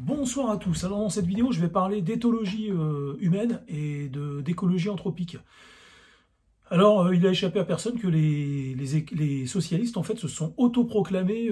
Bonsoir à tous. Alors dans cette vidéo, je vais parler d'éthologie humaine et d'écologie anthropique. Alors, il a échappé à personne que les socialistes, en fait, se sont autoproclamés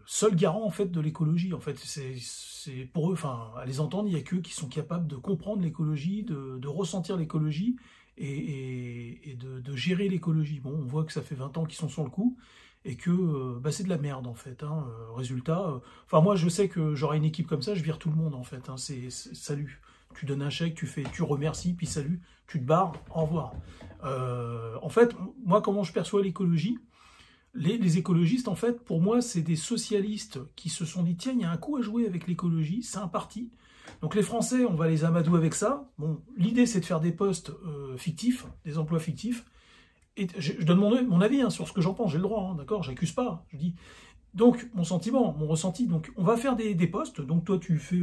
seuls garants, en fait, de l'écologie. En fait, c'est pour eux, enfin, à les entendre, il n'y a qu'eux qui sont capables de comprendre l'écologie, de ressentir l'écologie et de gérer l'écologie. Bon, on voit que ça fait 20 ans qu'ils sont sur le coup et que bah, c'est de la merde, en fait. Hein. Résultat, enfin, moi, je sais que j'aurai une équipe comme ça, je vire tout le monde, en fait. Hein. Salut. Tu donnes un chèque, tu remercies, puis salut, tu te barres, au revoir. En fait, moi, comment je perçois l'écologie? Les écologistes, en fait, pour moi, c'est des socialistes qui se sont dit, tiens, il y a un coup à jouer avec l'écologie, c'est un parti. Donc les Français, on va les amadouer avec ça. Bon, l'idée, c'est de faire des postes fictifs, des emplois fictifs. Et je donne mon avis hein, sur ce que j'en pense, j'ai le droit, hein, d'accord, j'accuse pas. Je dis, donc, mon sentiment, mon ressenti, donc on va faire des postes, donc toi tu fais,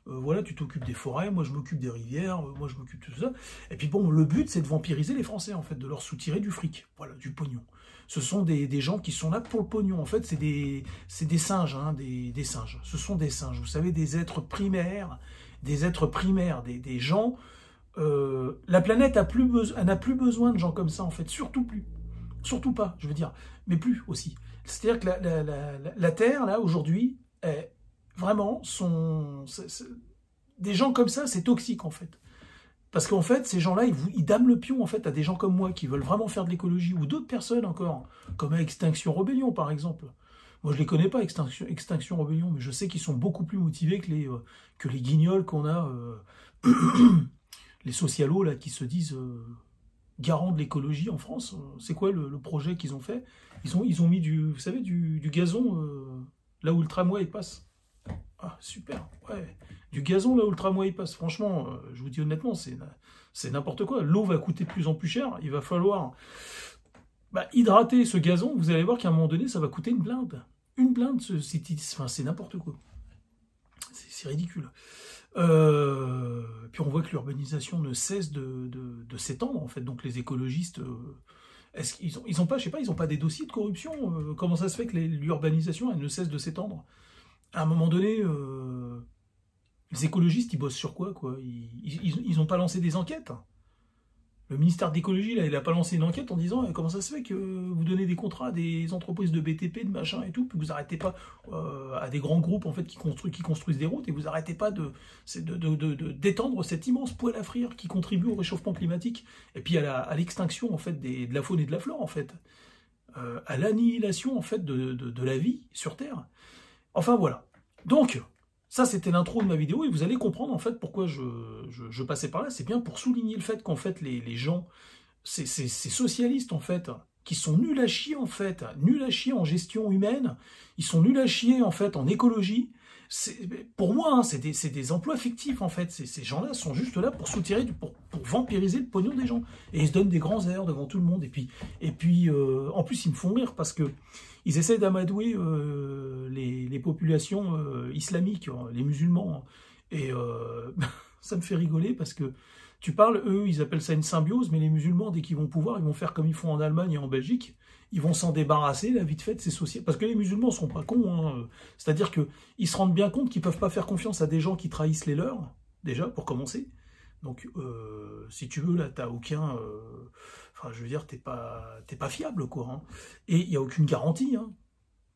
voilà, tu t'occupes des forêts, moi je m'occupe des rivières, moi je m'occupe de tout ça, et puis bon, le but c'est de vampiriser les Français en fait, de leur soutirer du fric, voilà, du pognon. Ce sont des gens qui sont là pour le pognon, en fait c'est des singes, hein, des singes, ce sont des singes, vous savez, des êtres primaires, des gens, la planète elle n'a plus besoin de gens comme ça en fait, surtout plus. Surtout pas, je veux dire, mais plus aussi. C'est-à-dire que la Terre, là, aujourd'hui, vraiment, des gens comme ça, c'est toxique, en fait. Parce qu'en fait, ces gens-là, ils dament le pion, en fait, à des gens comme moi, qui veulent vraiment faire de l'écologie, ou d'autres personnes encore, comme à Extinction Rebellion, par exemple. Moi, je les connais pas, Extinction Rebellion, mais je sais qu'ils sont beaucoup plus motivés que les guignols qu'on a, les socialos, là, qui se disent... garant de l'écologie en France. C'est quoi le projet qu'ils ont fait? Ils ont mis vous savez, du gazon là où le tramway passe. Ah, super, ouais. Du gazon là où le tramway passe. Franchement, je vous dis honnêtement, c'est n'importe quoi. L'eau va coûter de plus en plus cher. Il va falloir hydrater ce gazon. Vous allez voir qu'à un moment donné, ça va coûter une blinde. Une blinde, enfin, c'est n'importe quoi. C'est ridicule. Puis on voit que l'urbanisation ne cesse de s'étendre en fait. Donc les écologistes, est-ce qu'ils ont pas, je sais pas, ils ont pas des dossiers de corruption? Comment ça se fait que l'urbanisation elle ne cesse de s'étendre? À un moment donné, les écologistes ils bossent sur quoi Ils ont pas lancé des enquêtes? Le ministère de l'écologie, là, il n'a pas lancé une enquête en disant comment ça se fait que vous donnez des contrats à des entreprises de BTP, de machin et tout, puis vous n'arrêtez pas à des grands groupes en fait qui construisent des routes et vous n'arrêtez pas d'étendre cet immense poêle à frire qui contribue au réchauffement climatique et puis à l'extinction en fait de la faune et de la flore en fait, à l'annihilation en fait de la vie sur Terre. Enfin voilà. Donc ça, c'était l'intro de ma vidéo, et vous allez comprendre en fait pourquoi je passais par là. C'est bien pour souligner le fait qu'en fait, les gens, ces socialistes en fait, qui sont nuls à chier en fait, nuls à chier en gestion humaine, ils sont nuls à chier en fait en écologie. Pour moi, hein, c'est des emplois fictifs en fait. Ces gens-là sont juste là pour soutirer, pour vampiriser le pognon des gens. Et ils se donnent des grands airs devant tout le monde. Et puis en plus, ils me font rire parce que ils essaient d'amadouer les populations islamiques, les musulmans. Et ça me fait rigoler parce que tu parles, eux, ils appellent ça une symbiose, mais les musulmans, dès qu'ils vont pouvoir, ils vont faire comme ils font en Allemagne et en Belgique. Ils vont s'en débarrasser, là, vite fait, de ces sociétés. Parce que les musulmans ne sont pas cons. Hein. C'est-à-dire qu'ils se rendent bien compte qu'ils ne peuvent pas faire confiance à des gens qui trahissent les leurs, déjà, pour commencer. Donc, si tu veux, là, t'as aucun... Enfin, je veux dire, t'es pas fiable, quoi. Hein. Et il n'y a aucune garantie. Hein.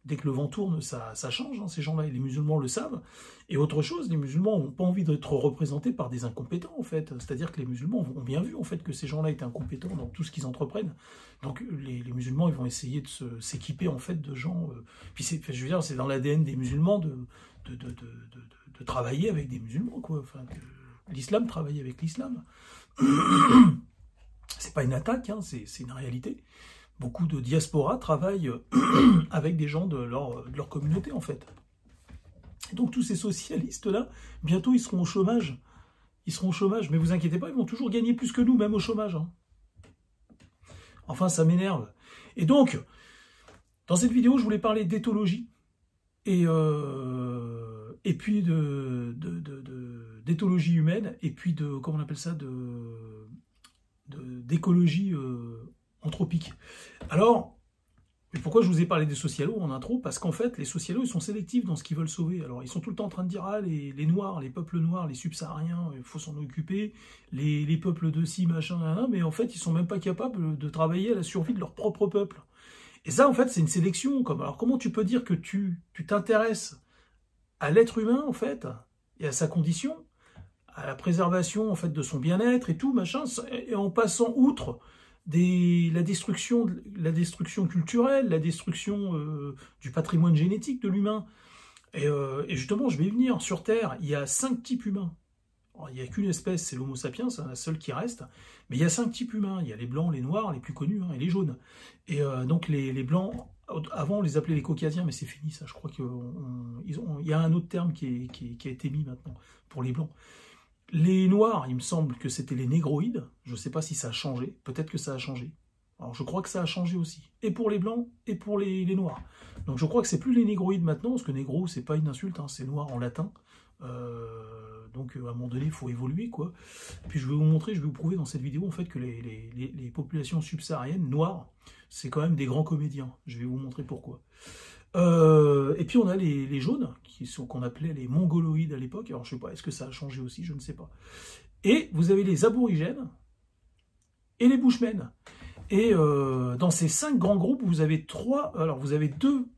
Dès que le vent tourne, ça change, hein, ces gens-là. Et les musulmans le savent. Et autre chose, les musulmans n'ont pas envie d'être représentés par des incompétents, en fait. C'est-à-dire que les musulmans ont bien vu, en fait, que ces gens-là étaient incompétents dans tout ce qu'ils entreprennent. Donc, les musulmans, ils vont essayer de s'équiper, en fait, de gens... Puis, je veux dire, c'est dans l'ADN des musulmans de travailler avec des musulmans, quoi. Enfin, l'islam travaille avec l'islam. C'est pas une attaque, hein, c'est une réalité. Beaucoup de diaspora travaillent avec des gens de leur communauté, en fait. Et donc tous ces socialistes-là, bientôt ils seront au chômage. Ils seront au chômage, mais vous inquiétez pas, ils vont toujours gagner plus que nous, même au chômage. Hein. Enfin, ça m'énerve. Et donc, dans cette vidéo, je voulais parler d'éthologie. Et puis d'éthologie humaine, et puis comment on appelle ça, d'écologie anthropique. Alors, Et pourquoi je vous ai parlé des socialos en intro? Parce qu'en fait, les socialos, ils sont sélectifs dans ce qu'ils veulent sauver. Alors, ils sont tout le temps en train de dire, ah, les Noirs, les peuples noirs, les subsahariens, il faut s'en occuper, les peuples de ci, machin, mais en fait, ils sont même pas capables de travailler à la survie de leur propre peuple. Et ça, en fait, c'est une sélection. Alors, comment tu peux dire que tu t'intéresses à l'être humain, en fait, et à sa condition, à la préservation, en fait, de son bien-être et tout, machin, et en passant outre la destruction culturelle, la destruction du patrimoine génétique de l'humain. Et justement, je vais y venir. Sur Terre, il y a 5 types humains. Alors, il n'y a qu'une espèce, c'est l'Homo sapiens, c'est la seule qui reste. Mais il y a 5 types humains. Il y a les blancs, les noirs, les plus connus, et les jaunes. Et donc les blancs, avant on les appelait les caucasiens, mais c'est fini ça. Je crois qu'il y a un autre terme qui a été mis maintenant pour les blancs. Les noirs, il me semble que c'était les négroïdes. Je ne sais pas si ça a changé. Peut-être que ça a changé. Alors je crois que ça a changé aussi. Et pour les blancs, et pour les noirs. Donc je crois que c'est plus les négroïdes maintenant, parce que négro, c'est pas une insulte, hein, c'est noir en latin. Donc à un moment donné, il faut évoluer, quoi. Puis je vais vous montrer, je vais vous prouver dans cette vidéo, en fait, que les populations subsahariennes, noires, c'est quand même des grands comédiens. Je vais vous montrer pourquoi. Et puis on a les jaunes, qu'on appelait les mongoloïdes à l'époque. Alors je sais pas, est-ce que ça a changé aussi, je ne sais pas. Et vous avez les aborigènes et les bushmen. Et dans ces 5 grands groupes, vous avez vous avez 2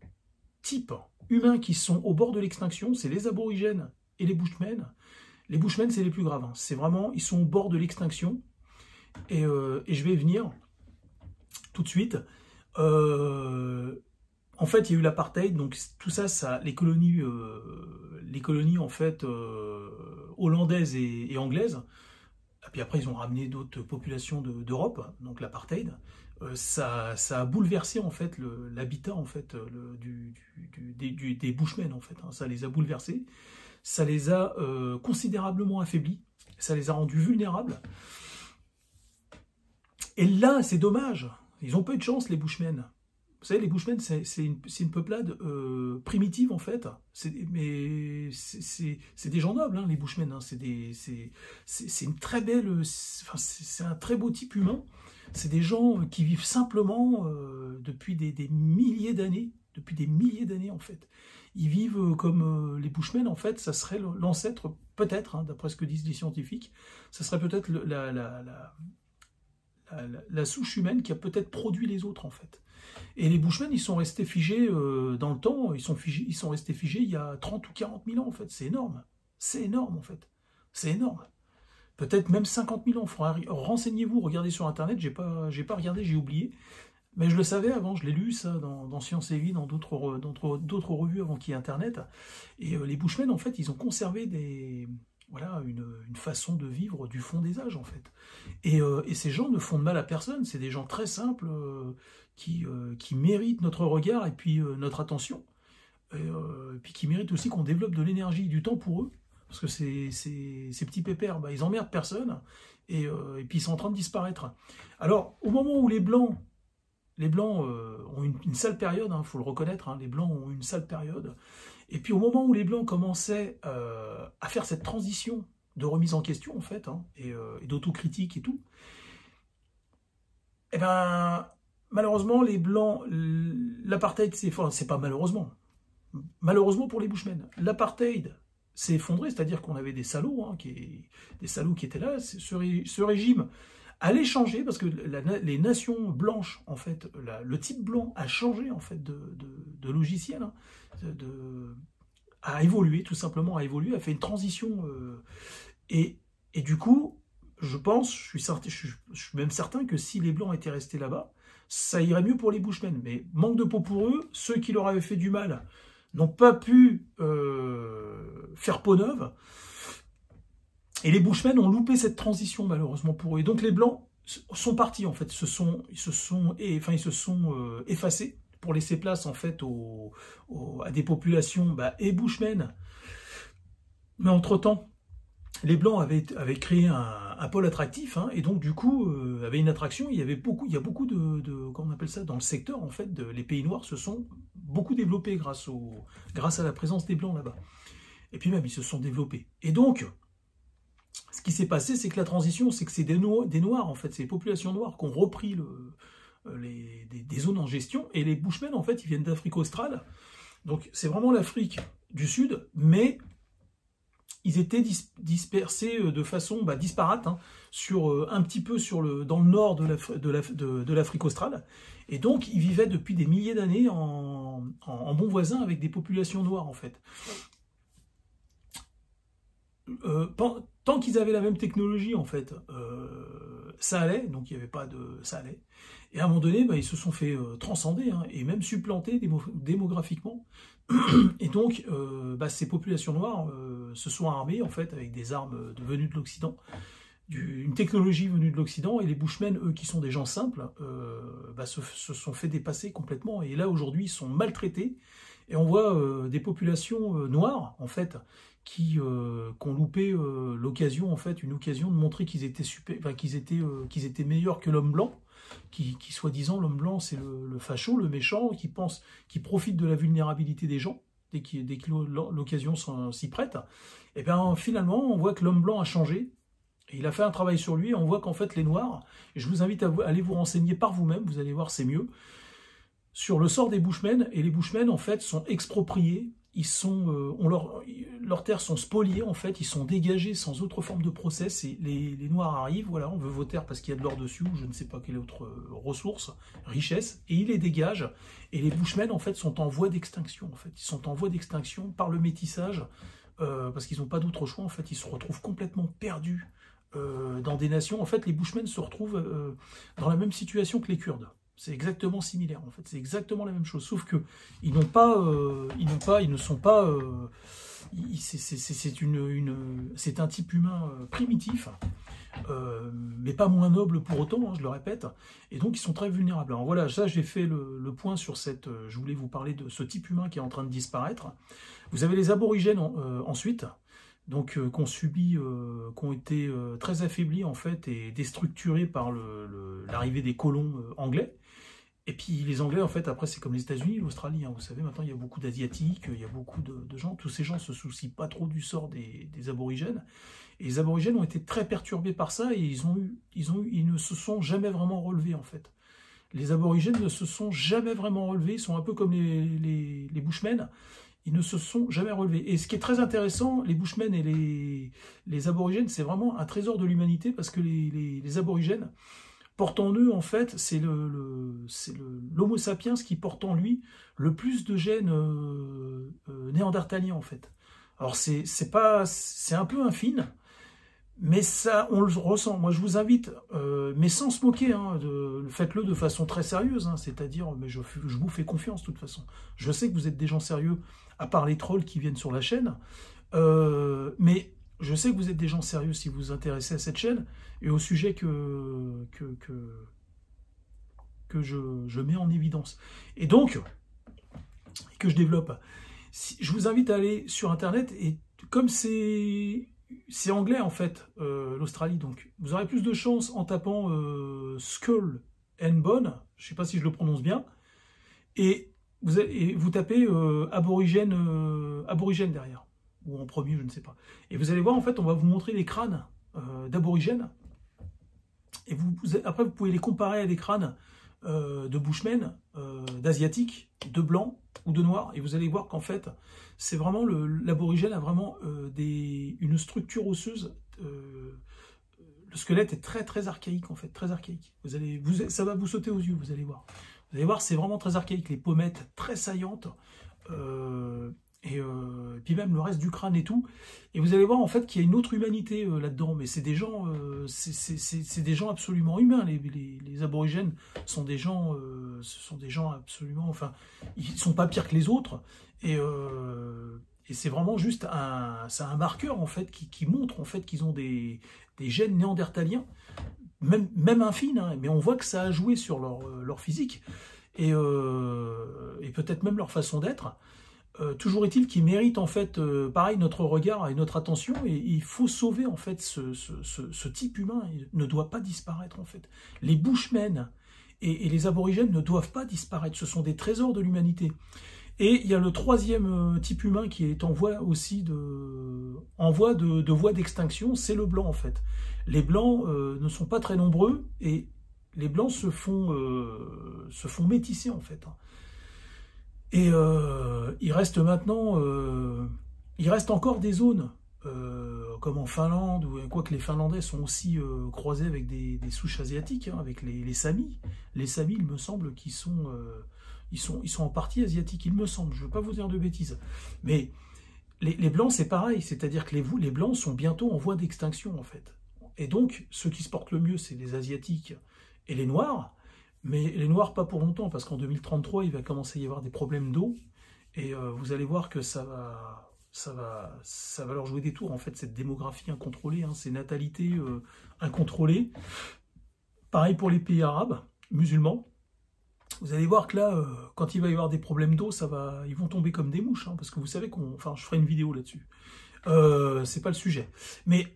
types humains qui sont au bord de l'extinction, c'est les aborigènes et les bushmen. Les bushmen, c'est les plus graves. Hein. C'est vraiment, ils sont au bord de l'extinction. Et je vais y venir tout de suite. En fait, il y a eu l'apartheid, donc tout ça, les colonies en fait hollandaises et anglaises. Et puis après, ils ont ramené d'autres populations d'Europe, donc l'apartheid. Ça a bouleversé en fait l'habitat en fait des bushmen en fait. Hein. Ça les a bouleversés, ça les a considérablement affaiblis, ça les a rendus vulnérables. Et là, c'est dommage. Ils ont pas eu de chance, les bushmen. Vous savez, les bushmen, c'est une peuplade primitive, en fait. Mais c'est des gens nobles, hein, les bushmen. Hein. C'est une très belle... c'est un très beau type humain. C'est des gens qui vivent simplement depuis des milliers d'années. Depuis des milliers d'années, en fait. Ils vivent comme les bushmen, en fait. Ça serait l'ancêtre, peut-être, hein, d'après ce que disent les scientifiques, ça serait peut-être la souche humaine qui a peut-être produit les autres, en fait. Et les bushmen, ils sont restés figés dans le temps, ils sont restés figés il y a 30 ou 40 000 ans, en fait. C'est énorme. C'est énorme, en fait. C'est énorme. Peut-être même 50 000 ans. Renseignez-vous, regardez sur Internet, j'ai pas regardé, j'ai oublié. Mais je le savais avant, je l'ai lu, ça, dans Science et Vie, dans d'autres revues avant qu'il y ait Internet. Et les bushmen, en fait, ils ont conservé voilà, une façon de vivre du fond des âges, en fait. Et ces gens ne font de mal à personne, c'est des gens très simples qui méritent notre regard et puis notre attention, et puis qui méritent aussi qu'on développe de l'énergie, du temps pour eux, parce que ces petits pépères, bah, ils emmerdent personne, et puis ils sont en train de disparaître. Alors, au moment où les Blancs ont une sale période, il faut le reconnaître, hein, les Blancs ont une sale période, et puis au moment où les Blancs commençaient à faire cette transition de remise en question, en fait, hein, et d'autocritique et tout, eh ben, malheureusement, les Blancs, l'apartheid c'est pas malheureusement pour les bushmen, l'apartheid s'est effondré, c'est-à-dire qu'on avait des salauds, hein, des salauds qui étaient là, ce régime allait changer, parce que les nations blanches, en fait, le type blanc a changé, en fait, de logiciel, hein, a évolué, tout simplement, a fait une transition, et du coup, je pense, je suis même certain que si les Blancs étaient restés là-bas, ça irait mieux pour les bushmen. Mais manque de peau pour eux, ceux qui leur avaient fait du mal n'ont pas pu faire peau neuve, et les bushmen ont loupé cette transition, malheureusement pour eux. Et donc les Blancs sont partis, en fait, ils se sont effacés pour laisser place, en fait, à des populations et bushmen. Mais entre-temps, les Blancs avaient créé un pôle attractif, hein, et donc du coup, avait une attraction. Il y a beaucoup comment on appelle ça, dans le secteur, en fait, les pays noirs se sont beaucoup développés grâce à la présence des Blancs là-bas. Et puis même, ils se sont développés. Et donc, ce qui s'est passé, c'est que la transition, c'est que c'est des Noirs, en fait, c'est les populations noires qui ont repris des zones en gestion, et les Bushmen, en fait, ils viennent d'Afrique australe, donc c'est vraiment l'Afrique du Sud, mais ils étaient dispersés de façon disparate, hein, un petit peu dans le nord de l'Afrique australe, et donc ils vivaient depuis des milliers d'années en bons voisins avec des populations noires, en fait. Tant qu'ils avaient la même technologie, en fait, ça allait, donc il n'y avait pas de... ça allait. Et à un moment donné, ils se sont fait transcender, hein, et même supplanter démographiquement. Et donc, ces populations noires se sont armées, en fait, avec des armes venues de l'Occident, une technologie venue de l'Occident, et les Bushmen, eux, qui sont des gens simples, se sont fait dépasser complètement. Et là, aujourd'hui, ils sont maltraités, et on voit des populations noires, en fait, qui ont loupé l'occasion, en fait, une occasion de montrer qu'ils étaient qu'ils étaient meilleurs que l'homme blanc, qui soi-disant, l'homme blanc, c'est le facho, le méchant, qui profite de la vulnérabilité des gens, dès que l'occasion s'y prête. Et bien finalement, on voit que l'homme blanc a changé, et il a fait un travail sur lui, et on voit qu'en fait les Noirs, et je vous invite à aller vous renseigner par vous-même, vous allez voir, c'est mieux, sur le sort des Bushmen, et les Bushmen, en fait, sont expropriés, leurs terres sont spoliées, en fait, ils sont dégagés sans autre forme de process, et les Noirs arrivent, voilà, on veut vos terres parce qu'il y a de l'or dessus, ou je ne sais pas quelle autre ressource, richesse, et ils les dégagent, et les Bushmen, en fait, sont en voie d'extinction, en fait, ils sont en voie d'extinction par le métissage, parce qu'ils n'ont pas d'autre choix, en fait, ils se retrouvent complètement perdus dans des nations. En fait, les Bushmen se retrouvent dans la même situation que les Kurdes. C'est exactement similaire, en fait. C'est exactement la même chose, sauf que ils ne sont pas. C'est un type humain primitif, mais pas moins noble pour autant, hein, je le répète. Et donc, ils sont très vulnérables. Alors voilà, ça, j'ai fait le point sur cette. Je voulais vous parler de ce type humain qui est en train de disparaître. Vous avez les aborigènes ensuite. Donc, qui ont été très affaiblis, en fait, et déstructurés par l'arrivée des colons anglais. Et puis les Anglais, en fait, après, c'est comme les États-Unis, l'Australie, hein, vous savez, maintenant, il y a beaucoup d'Asiatiques, il y a beaucoup de gens, tous ces gens se soucient pas trop du sort des aborigènes. Et les aborigènes ont été très perturbés par ça, et ils ne se sont jamais vraiment relevés, en fait. Les aborigènes ne se sont jamais vraiment relevés, ils sont un peu comme les Bushmen, ils ne se sont jamais relevés. Et ce qui est très intéressant, les Bushmen et les aborigènes, c'est vraiment un trésor de l'humanité, parce que les aborigènes portent en eux, en fait, c'est l'homo sapiens qui porte en lui le plus de gènes néandertaliens, en fait. Alors c'est un peu infime, mais ça, on le ressent. Moi, je vous invite, mais sans se moquer, hein, faites-le de façon très sérieuse, hein, c'est-à-dire, mais je vous fais confiance, de toute façon. Je sais que vous êtes des gens sérieux, à part les trolls qui viennent sur la chaîne, mais je sais que vous êtes des gens sérieux si vous vous intéressez à cette chaîne et au sujet que je mets en évidence. Et donc, que je développe. Je vous invite à aller sur Internet, et comme c'est anglais, en fait, l'Australie, donc vous aurez plus de chance en tapant Skull and Bone, je ne sais pas si je le prononce bien, et vous tapez aborigène derrière, ou en premier, je ne sais pas. Et vous allez voir, en fait, on va vous montrer les crânes d'aborigènes, et après vous pouvez les comparer à des crânes de Bushmen, d'asiatiques, de blancs ou de noirs, et vous allez voir qu'en fait, c'est vraiment l'aborigène a vraiment une structure osseuse. Le squelette est très très archaïque, en fait, très archaïque. Ça va vous sauter aux yeux, vous allez voir. Vous allez voir, c'est vraiment très archaïque, les pommettes très saillantes, et puis même le reste du crâne et tout. Et vous allez voir, en fait, qu'il y a une autre humanité là-dedans, mais c'est des gens, c'est des gens absolument humains. Les aborigènes sont des gens, absolument, enfin, ils sont pas pires que les autres, et c'est vraiment juste c'est un marqueur, en fait, qui montre, en fait, qu'ils ont des gènes néandertaliens, même infimes, hein, mais on voit que ça a joué sur leur physique, et peut-être même leur façon d'être. Toujours est-il qu'ils méritent, en fait, pareil, notre regard et notre attention, et il faut sauver, en fait, ce type humain. Il ne doit pas disparaître, en fait. Les Bushmen et les aborigènes ne doivent pas disparaître, ce sont des trésors de l'humanité. Et il y a le troisième type humain qui est en voie aussi voie d'extinction, c'est le blanc, en fait. Les blancs ne sont pas très nombreux, et les Blancs se font métisser, en fait. Et il reste maintenant, il reste encore des zones, comme en Finlande, quoique les Finlandais sont aussi croisés avec des souches asiatiques, hein, avec les Samis. Les Samis, il me semble qu'ils sont, ils sont en partie asiatiques, il me semble, je ne veux pas vous dire de bêtises. Mais les Blancs, c'est pareil, c'est-à-dire que les Blancs sont bientôt en voie d'extinction, en fait. Et donc, ceux qui se portent le mieux, c'est les Asiatiques et les Noirs, mais les Noirs, pas pour longtemps, parce qu'en 2033, il va commencer à y avoir des problèmes d'eau, et vous allez voir que ça va leur jouer des tours, en fait, cette démographie incontrôlée, hein, ces natalités incontrôlées. Pareil pour les pays arabes, musulmans. Vous allez voir que là, quand il va y avoir des problèmes d'eau, ils vont tomber comme des mouches, hein, parce que vous savez enfin, je ferai une vidéo là-dessus. C'est pas le sujet. Mais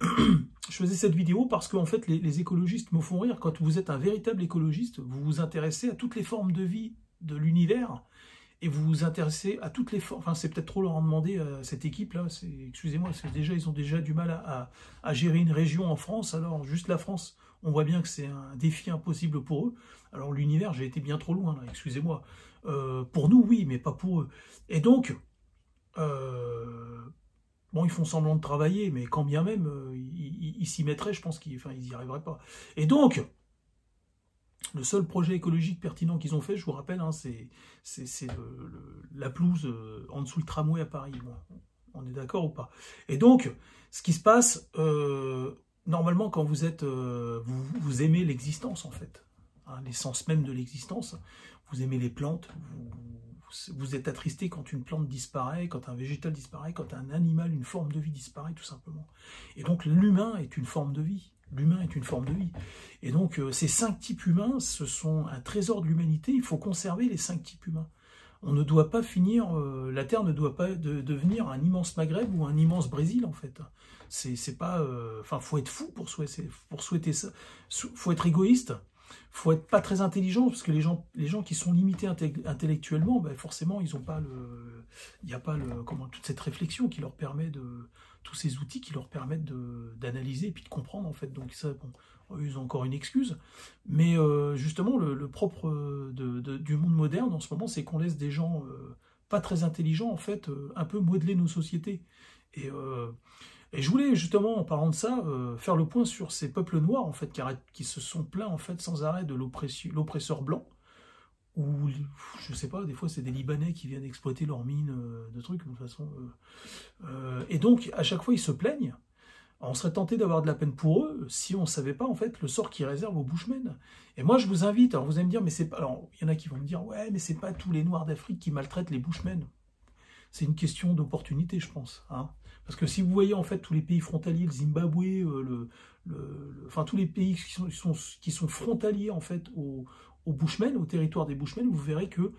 je faisais cette vidéo parce qu'en fait, les écologistes me font rire. Quand vous êtes un véritable écologiste, vous vous intéressez à toutes les formes de vie de l'univers, et vous vous intéressez à toutes les formes. Enfin, c'est peut-être trop leur en demander à cette équipe-là. Excusez-moi, parce que déjà, ils ont déjà du mal à gérer une région en France. Alors, juste la France, on voit bien que c'est un défi impossible pour eux. Alors, l'univers, j'ai été bien trop loin, là, excusez-moi. Pour nous, oui, mais pas pour eux. Et donc, bon, ils font semblant de travailler, mais quand bien même, ils s'y mettraient, je pense qu'ils y arriveraient pas. Et donc, le seul projet écologique pertinent qu'ils ont fait, je vous rappelle, hein, c'est la pelouse en dessous le tramway à Paris. Bon, on est d'accord ou pas? Et donc, ce qui se passe, normalement, quand vous êtes, vous aimez l'existence, en fait, hein, l'essence même de l'existence, vous aimez les plantes, vous êtes attristé quand une plante disparaît, quand un végétal disparaît, quand un animal, une forme de vie disparaît, tout simplement. Et donc, l'humain est une forme de vie. L'humain est une forme de vie. Et donc, ces 5 types humains, ce sont un trésor de l'humanité. Il faut conserver les 5 types humains. On ne doit pas finir, la Terre ne doit pas devenir un immense Maghreb ou un immense Brésil, en fait. C'est pas, enfin, faut être fou pour souhaiter ça. Faut être égoïste. Faut être pas très intelligent, parce que les gens qui sont limités intellectuellement, ben forcément, ils ont pas il n'y a pas toute cette réflexion qui leur permet tous ces outils qui leur permettent d'analyser et puis de comprendre, en fait. Donc ça, bon, ils ont encore une excuse. Mais justement, le propre du monde moderne, en ce moment, c'est qu'on laisse des gens pas très intelligents, en fait, un peu modeler nos sociétés. Et je voulais justement, en parlant de ça, faire le point sur ces peuples noirs, en fait, qui se sont plaints, en fait, sans arrêt de l'oppresseur blanc, ou, je sais pas, des fois c'est des Libanais qui viennent exploiter leurs mines de trucs, de toute façon. Et donc, à chaque fois, ils se plaignent. Alors, on serait tenté d'avoir de la peine pour eux si on ne savait pas, en fait, le sort qu'ils réservent aux Bushmen. Et moi, je vous invite, alors vous allez me dire, mais c'est pas... Alors, il y en a qui vont me dire, ouais, mais c'est pas tous les Noirs d'Afrique qui maltraitent les Bushmen. C'est une question d'opportunité, je pense, hein. Parce que si vous voyez en fait tous les pays frontaliers, le Zimbabwe, enfin tous les pays qui sont frontaliers en fait aux Bushmen, au territoire des Bushmen, vous verrez que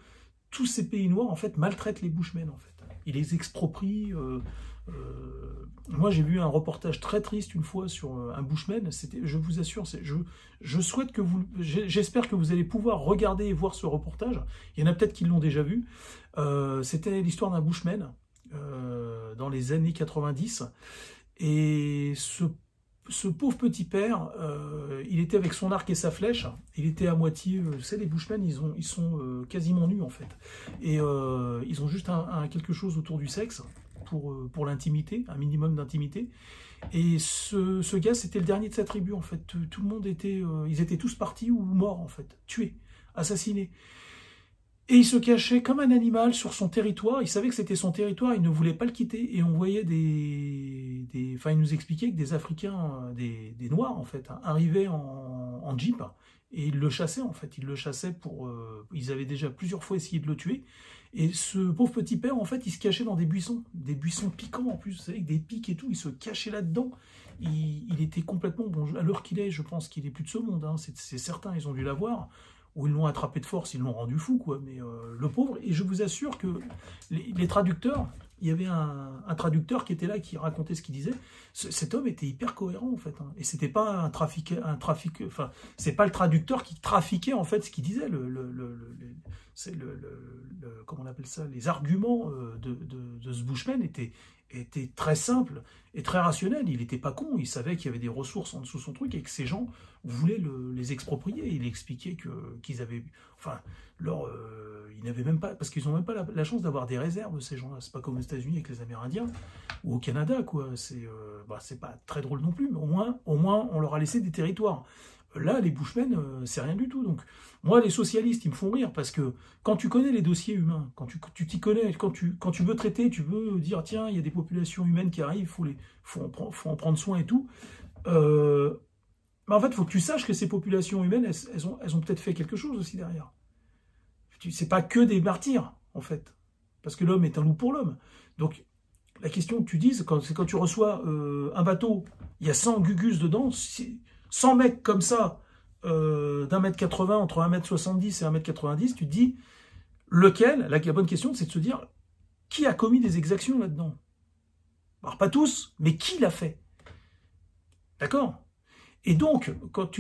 tous ces pays noirs en fait maltraitent les Bushmen en fait. Ils les exproprient. Moi j'ai vu un reportage très triste une fois sur un Bushman. Je vous assure, je souhaite que j'espère que vous allez pouvoir regarder et voir ce reportage. Il y en a peut-être qui l'ont déjà vu. C'était l'histoire d'un Bushman. Dans les années 90, et ce pauvre petit père, il était avec son arc et sa flèche, il était à moitié, vous savez, les Bushmen, ils sont quasiment nus en fait, et ils ont juste quelque chose autour du sexe, pour l'intimité, un minimum d'intimité, et ce gars, c'était le dernier de sa tribu en fait, tout le monde ils étaient tous partis ou morts en fait, tués, assassinés. Et il se cachait comme un animal sur son territoire. Il savait que c'était son territoire, il ne voulait pas le quitter. Et on voyait enfin, il nous expliquait que des Africains, des Noirs en fait, hein, arrivaient en Jeep et ils le chassaient en fait. Ils le chassaient ils avaient déjà plusieurs fois essayé de le tuer. Et ce pauvre petit père, en fait, il se cachait dans des buissons piquants en plus, vous savez, avec des pics et tout. Il se cachait là-dedans. Il était complètement, bon, à l'heure qu'il est, je pense qu'il est plus de ce monde. Hein, c'est certain, ils ont dû l'avoir. Ou ils l'ont attrapé de force, ils l'ont rendu fou, quoi. Mais le pauvre, et je vous assure que les traducteurs, il y avait un traducteur qui était là, qui racontait ce qu'il disait. Cet homme était hyper cohérent, en fait. Hein. Et c'était pas enfin, c'est pas le traducteur qui trafiquait, en fait, ce qu'il disait. Comment on appelle ça? Les arguments de ce Bushman étaient était très simple et très rationnel. Il n'était pas con, il savait qu'il y avait des ressources en dessous de son truc et que ces gens voulaient les exproprier. Il expliquait qu'ils avaient... Enfin, ils n'avaient même pas... Parce qu'ils n'ont même pas la chance d'avoir des réserves, ces gens-là. C'est pas comme aux États-Unis avec les Amérindiens ou au Canada, quoi. C'est pas très drôle non plus, mais au moins, on leur a laissé des territoires. Là, les Bushmen, c'est rien du tout. Donc, moi, les socialistes, ils me font rire parce que quand tu connais les dossiers humains, quand tu t'y connais, quand tu veux traiter, tu veux dire, tiens, il y a des populations humaines qui arrivent, faut en prendre soin et tout. Mais en fait, il faut que tu saches que ces populations humaines, elles ont peut-être fait quelque chose aussi derrière. C'est pas que des martyrs, en fait. Parce que l'homme est un loup pour l'homme. Donc, la question que tu dis, c'est quand tu reçois un bateau, il y a 100 gugus dedans, 100 mecs comme ça, d'1m80, entre 1m70 et 1m90, tu te dis, lequel, la bonne question, c'est de se dire, qui a commis des exactions là-dedans? Alors, pas tous, mais qui l'a fait? D'accord? Et donc, quand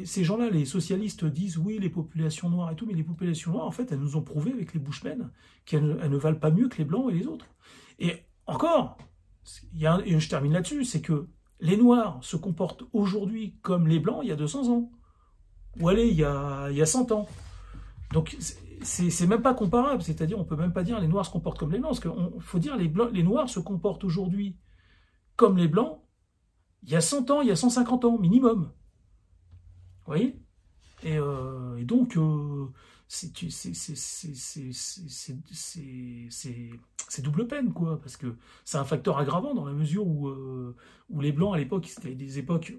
ces gens-là, les socialistes, disent, oui, les populations noires et tout, mais les populations noires, en fait, elles nous ont prouvé avec les Bushmen qu'elles ne valent pas mieux que les Blancs et les autres. Et encore, et je termine là-dessus, c'est que les Noirs se comportent aujourd'hui comme les Blancs il y a 200 ans. Ou allez, il y a 100 ans. Donc, c'est même pas comparable. C'est-à-dire, on peut même pas dire les Noirs se comportent comme les Blancs. Parce qu'il faut dire les Noirs se comportent aujourd'hui comme les Blancs il y a 100 ans, il y a 150 ans, minimum. Vous voyez? Et donc, c'est double peine, quoi, parce que c'est un facteur aggravant dans la mesure où les Blancs, à l'époque, c'était des époques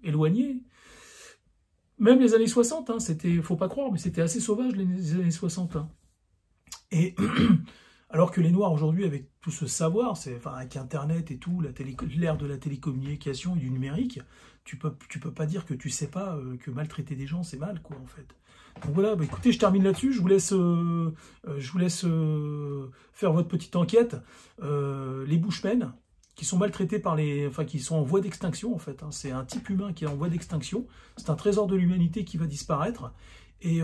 éloignées. Même les années 60, hein, faut pas croire, mais c'était assez sauvage, les années 60. Hein. Et alors que les Noirs, aujourd'hui, avec tout ce savoir, avec Internet et tout, l'ère de la télécommunication et du numérique, tu peux pas dire que tu sais pas que maltraiter des gens, c'est mal, quoi, en fait. Donc voilà, écoutez, je termine là-dessus, je vous laisse faire votre petite enquête. Les Bushmen, qui sont maltraités qui sont en voie d'extinction, en fait. Hein. C'est un type humain qui est en voie d'extinction. C'est un trésor de l'humanité qui va disparaître. Et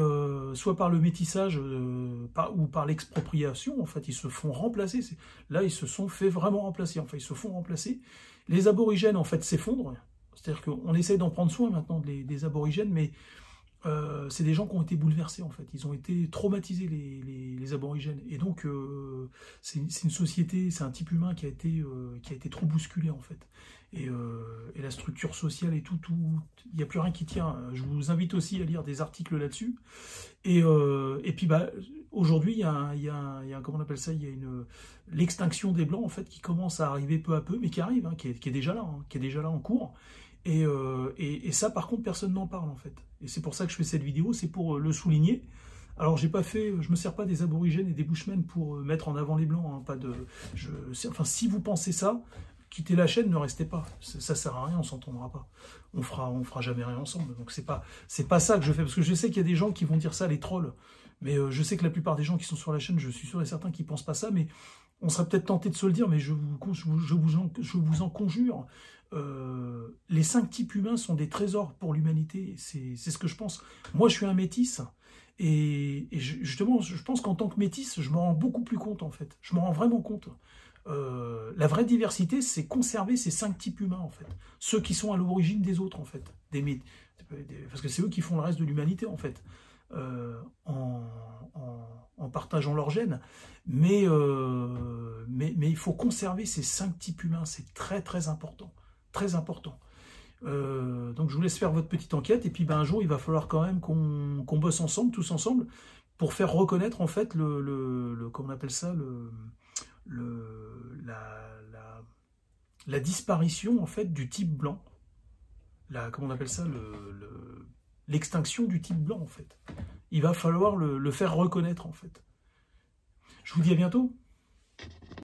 soit par le métissage ou par l'expropriation, en fait, ils se font remplacer. Là, ils se sont fait vraiment remplacer. Enfin, ils se font remplacer. Les aborigènes, en fait, s'effondrent. C'est-à-dire qu'on essaie d'en prendre soin maintenant des aborigènes, mais c'est des gens qui ont été bouleversés, en fait. Ils ont été traumatisés, les aborigènes. Et donc, c'est une société, c'est un type humain qui a été trop bousculé, en fait. Et la structure sociale et tout, il n'y a plus rien qui tient. Je vous invite aussi à lire des articles là-dessus. Et puis, aujourd'hui, il y a comment on appelle ça, il y a l'extinction des Blancs, en fait, qui commence à arriver peu à peu, mais qui arrive, hein, qui est déjà là, hein, qui est déjà là en cours. Et ça, par contre, personne n'en parle, en fait. Et c'est pour ça que je fais cette vidéo, c'est pour le souligner. Alors, je me sers pas des aborigènes et des bushmen pour mettre en avant les Blancs. Hein, si vous pensez ça, quittez la chaîne, ne restez pas. Ça sert à rien, on s'entendra pas. On fera jamais rien ensemble. Donc, c'est pas ça que je fais. Parce que je sais qu'il y a des gens qui vont dire ça, les trolls. Mais je sais que la plupart des gens qui sont sur la chaîne, je suis sûr et certain qu'ils pensent pas ça. Mais on serait peut-être tenté de se le dire, mais je vous en conjure. Les 5 types humains sont des trésors pour l'humanité, c'est ce que je pense. Moi, je suis un métis, et justement, je pense qu'en tant que métis, je me rends beaucoup plus compte, en fait. Je me rends vraiment compte. La vraie diversité, c'est conserver ces 5 types humains, en fait. Ceux qui sont à l'origine des autres, en fait. Parce que c'est eux qui font le reste de l'humanité, en fait. En partageant leur gènes. Mais il faut conserver ces 5 types humains, c'est très très important. Très important. Donc je vous laisse faire votre petite enquête, et puis un jour il va falloir quand même qu'on bosse ensemble, tous ensemble, pour faire reconnaître en fait comment on appelle ça, la disparition en fait du type blanc. Comment on appelle ça, l'extinction du type blanc en fait. Il va falloir le faire reconnaître en fait. Je vous dis à bientôt.